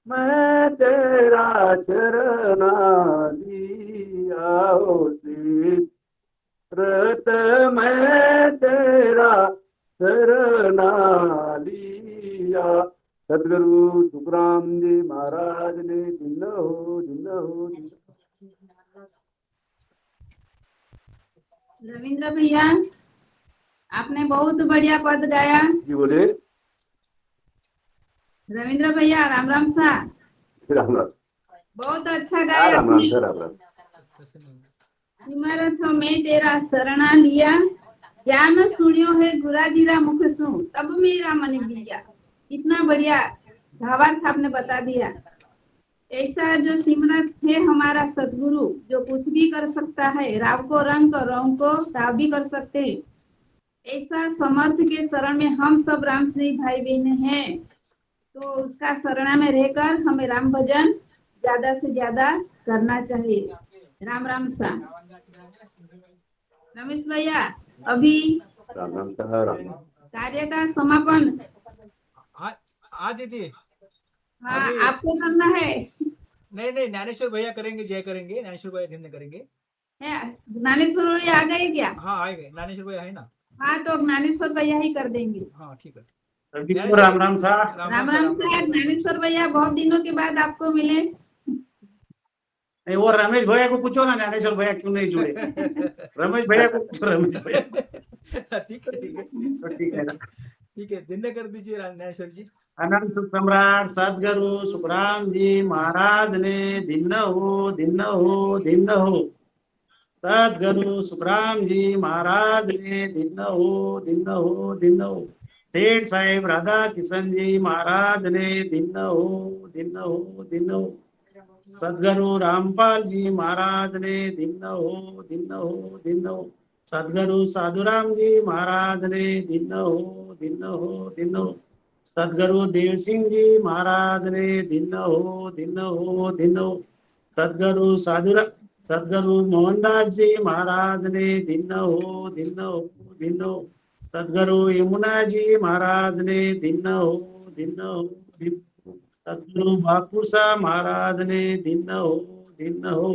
मैं तेरा शरणा दिया हो सिमरत मैं तेरा शरणा लिया सदगुरु सुखराम जी महाराज ने दिन हो रविंद्र भैया आपने बहुत बढ़िया पद गाया। जी बोले रविंद्र भैया राम राम सा राम राम बहुत अच्छा गाया राम राम आपने। सर राम राम सिमरत मैं तेरा शरणा लिया ज्ञान सुनियो है गुराजीरा मुख सु तब मेरा मन बिया। इतना बढ़िया भावार्थ आपने बता दिया। ऐसा जो सिमरत है हमारा सदगुरु जो कुछ भी कर सकता है राव को रंग को राव भी कर सकते हैं। ऐसा समर्थ के शरण में हम सब राम सिंह भाई बहन हैं तो उसका शरणा में रहकर हमें राम भजन ज्यादा से ज्यादा करना चाहिए। राम राम सा रमेश भैया अभी राम राम सर राम राम कार्य का समापन हाँ दीदी हाँ अभी- आपको करना है। नहीं ज्ञानेश्वर भैया करेंगे जय करेंगे ज्ञानेश्वर भैया ध्यान करेंगे। है ज्ञानेश्वर भैया आ गए क्या? हाँ आएंगे ज्ञानेश्वर भैया है ना। हाँ तो ज्ञानेश्वर भैया ही कर देंगे। हाँ ठीक है सभी को राम राम सा। राम राम साहब ज्ञानेश्वर भैया बहुत दिनों के बाद आपको मिले। नहीं वो रमेश भैया को पूछो ना ज्ञानेश्वर भैया क्यों नहीं जुड़े। रमेश भैया को पूछो रमेश भैया। ठीक है तो ठीक है ना। ठीक है, धन्य कर दीजिए ज्ञानेश्वर जी। अनंत सुख सम्राट सदगुरु सुखराम जी महाराज ने धिन्न हो सदगुरु सुखराम जी महाराज ने धिन्न हो सेठ साहेब राधा किशन जी महाराज ने धिन्न हो सदगुरु रामपाल जी महाराज ने धिन्न हो सदगुरु साधुराम जी महाराज ने धिन्न हो सदगुरु देव सिंह जी महाराज ने धिन्न हो सदगुरु सदगुरु मोहनदास जी महाराज ने धिन्न हो सदगुरु यमुना जी महाराज ने धिन्न हो सदगुरु बापू साहब महाराज ने धिन्न हो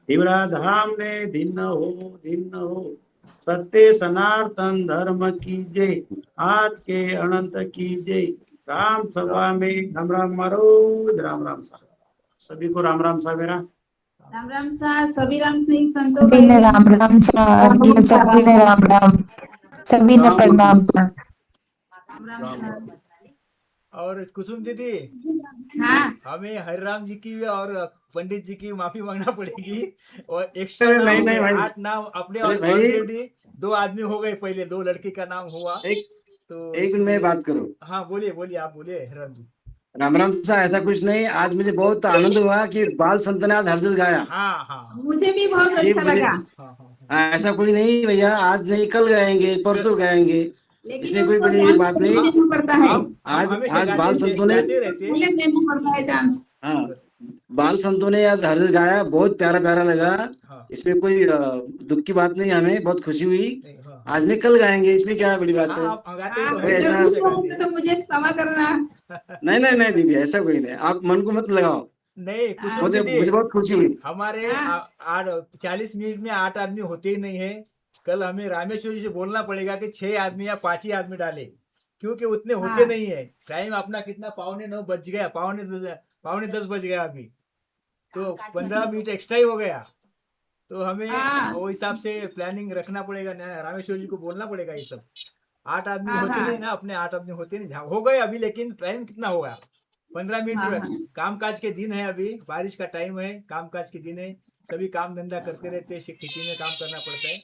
दिवरा धाम ने धिन्न हो सत्य सनातन धर्म की जय आज के अनंत की जय। राम सभा में राम राम मारो राम राम सा सभी को राम राम सा मेरा राम सा सभी राम स्नेही संतों सभी ने भाई राम राम सा ये सभी ने राम राम सभी ने प्रणाम सा। राम सा। और कुसुम दीदी, हाँ हमें हरिराम जी की और पंडित जी की माफी मांगना पड़ेगी। और एक्स्ट्रा अरे नाम नहीं, हो नहीं गए, भाई। 8 नाम अपने अरे भाई। ऑलरेडी 2 आदमी हो गए, पहले 2 लड़की का नाम हुआ। एक तो मिनट इसलिए- में बात करूं। हाँ बोलिए बोलिए, आप बोलिए हरिराम जी। राम राम सा ऐसा कुछ नहीं, आज मुझे बहुत आनंद हुआ कि बाल संत ने आज हर्षित गाया। हाँ हाँ मुझे भी बहुत ये अच्छा मुझे- लगा, हाँ हाँ ऐसा कुछ नहीं भैया, आज नहीं कल गाएंगे परसों गाएंगे, लेकिन इसमें कोई उसको बड़ी चांस बात पहले नहीं। देना पड़ता है, हम हमेशा आज बाल संतों ने गाते रहते। पहले देना पड़ता है चांस। हाँ बाल संतों ने आज हर्षित गाया, बहुत प्यारा प्यारा लगा। हाँ इसमें कोई दुख की बात नहीं, हमें बहुत खुशी हुई। नहीं, हाँ आज नहीं कल गाएंगे, इसमें क्या बड़ी बात हाँ, है। आप गाते ही तो हाँ, हैं, ऐसा- हमेशा गाते हैं। तो मुझे क्षमा करना। नहीं नहीं नहीं दीदी, ऐसा कोई नहीं, आप मन को मत लगाओ। नहीं कुसुम मुझे दीदी, बहुत खुशी हुई। हमारे हाँ। 40 मिनट में 8 आदमी होते ही नहीं है। कल हमें रामेश्वर जी से बोलना पड़ेगा कि 6 आदमी या 5 ही आदमी डाले, क्योंकि उतने होते हाँ। नहीं है। टाइम अपना कितना 9:15 बज गया, 9:10 बज गया अभी, तो 15 मिनट एक्स्ट्रा ही हो गया। तो हमें हाँ। वो हिसाब से प्लानिंग रखना पड़ेगा। रामेश्वर जी को बोलना पड़ेगा ये सब। 8 आदमी हाँ, होते हाँ। नहीं ना, अपने 8 आदमी होते नहीं, हो गए अभी, लेकिन टाइम कितना होगा 15 मिनट। हाँ, हाँ। कामकाज के दिन है, अभी बारिश का टाइम है, कामकाज के दिन है, सभी काम धंधा करते रहते हैं, खेती में काम करना पड़ता है,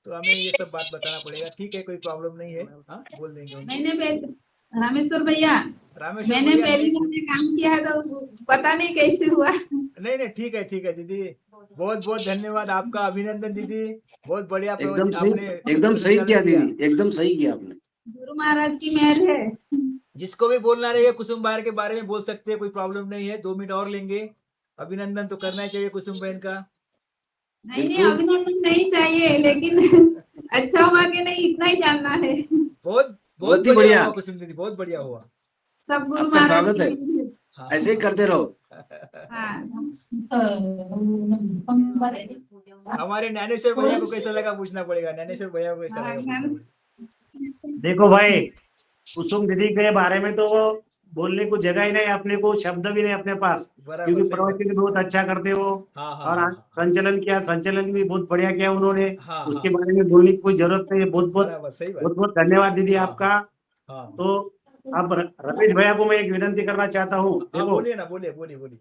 तो हमें ये सब बात बताना पड़ेगा। ठीक है, कोई प्रॉब्लम नहीं है, हाँ बोल देंगे उनको। रामेश्वर भैया, रामेश्वर मैंने भैया पहली नहीं, बार काम किया है तो पता नहीं कैसे हुआ। नहीं ठीक है दीदी, बहुत बहुत धन्यवाद आपका, अभिनंदन दीदी, बहुत बढ़िया एकदम आपने सही, एकदम सही किया दीदी, एकदम सही किया आपने। गुरु महाराज की मेहर है। जिसको भी बोलना रहे कुसुम बहन के बारे में बोल सकते हैं, कोई प्रॉब्लम नहीं है। 2 मिनट और लेंगे, अभिनंदन तो करना ही चाहिए कुसुम बहन का। नहीं अभिनंदन नहीं चाहिए, लेकिन अच्छा हुआ कि नहीं इतना ही जानना है। बहुत बहुत ही बढ़िया बढ़िया। हुआ कुसुम दीदी, बहुत बढ़िया हुआ। सब गुरु आपका महाराज स्वागत है। की। हाँ, ऐसे ही करते रहो। हाँ। हमारे ज्ञानेश्वर भैया को कैसा लगा पूछना पड़ेगा, ज्ञानेश्वर भैया को कैसा हाँ, लगा पूछना पड़ेगा। देखो भाई, कुसुम दीदी के बारे में तो बोलने को जगह ही नहीं, अपने को शब्द भी नहीं अपने पास, बराबर, क्योंकि सही बात। प्रवचन भी बहुत अच्छा करते हो। हाँ हाँ और हाँ, संचलन किया, संचलन भी बहुत बढ़िया किया उन्होंने, हाँ, उसके हाँ, बारे में बोलने की कोई जरूरत नहीं है। बहुत बहुत बराबर, सही बात। बहुत बहुत धन्यवाद दीदी हाँ, आपका। हाँ तो अब रमेश भैया को मैं एक विनती करना चाहता हूँ। हाँ, देखो, बोलिए ना, बोलिए।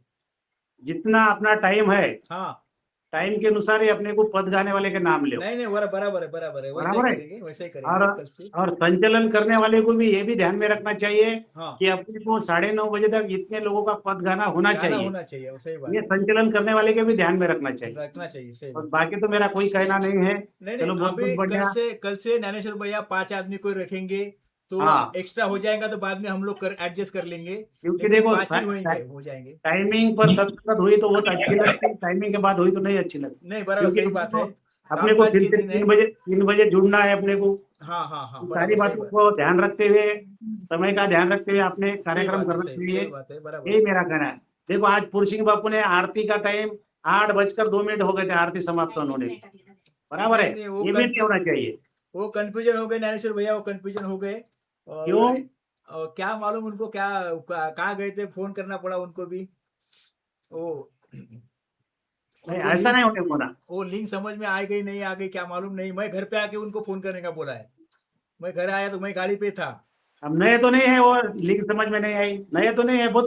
जितना अपना टाइम है, हाँ टाइम के अनुसार ही अपने को पद गाने वाले के नाम लो। नहीं बराबर है, वैसे ही बराबर है। करेंगे, वैसे ही और करेंगे कल से। और संचलन करने वाले को भी ये भी ध्यान में रखना चाहिए हाँ, कि अपने को 9:30 बजे तक इतने लोगों का पद गाना होना गाना चाहिए। होना चाहिए, वो सही बात ये है, संचलन करने वाले के भी ध्यान में रखना चाहिए। रखना चाहिए, सही और बात। बाकी तो मेरा कोई कहना नहीं है। नहीं चलो बहुत अभी बहुत बढ़िया। कल से ज्ञानेश्वर भैया 5 आदमी को रखेंगे, तो हाँ। एक्स्ट्रा हो जाएगा, तो बाद में हम लोग एडजस्ट कर लेंगे, क्योंकि लेकिन देखो 5 ही होंगे, हो जाएंगे। टाइमिंग पर सतत हुई तो बहुत अच्छी लगती, टाइमिंग के बाद हुई तो नहीं अच्छी लगती। नहीं बराबर, क्योंकि सही बात है, अपने को कामकाज फिर के से दिन है। 3 बजे जुड़ना है अपने को। हाँ सारी बराबर, सही बातों बात, को ध्यान रखते हुए, समय का ध्यान रखते हुए अपने सही कार्यक्रम बात है, करना सही चाहिए। बात है, बराबर। यही मेरा कहना है। देखो, आज पुरसिंह बापू ने आरती का टाइम 8:02 हो गए थे, आरती समाप्त होने में। बराबर है, नहीं, वो ये भी नहीं होना चाहिए। वो कंफ्यूजन हो गए ज्ञानेश्वर भैया, वो कंफ्यूजन हो गए। क्यों? और क्या मालूम उनको, कहाँ गए थे, फोन करना पड़ा उनको भी। वो नहीं, उनको ऐसा नहीं होने को ना। वो लिंक समझ में आ गई नहीं आ गई क्या मालूम नहीं। मैं घर पे आके उनको फोन करने का बोला है। मैं घर आया तो मैं गाड़ी पे था, अब नए तो नहीं है, और लिंक समझ में नहीं आई, नए तो नहीं है, बहुत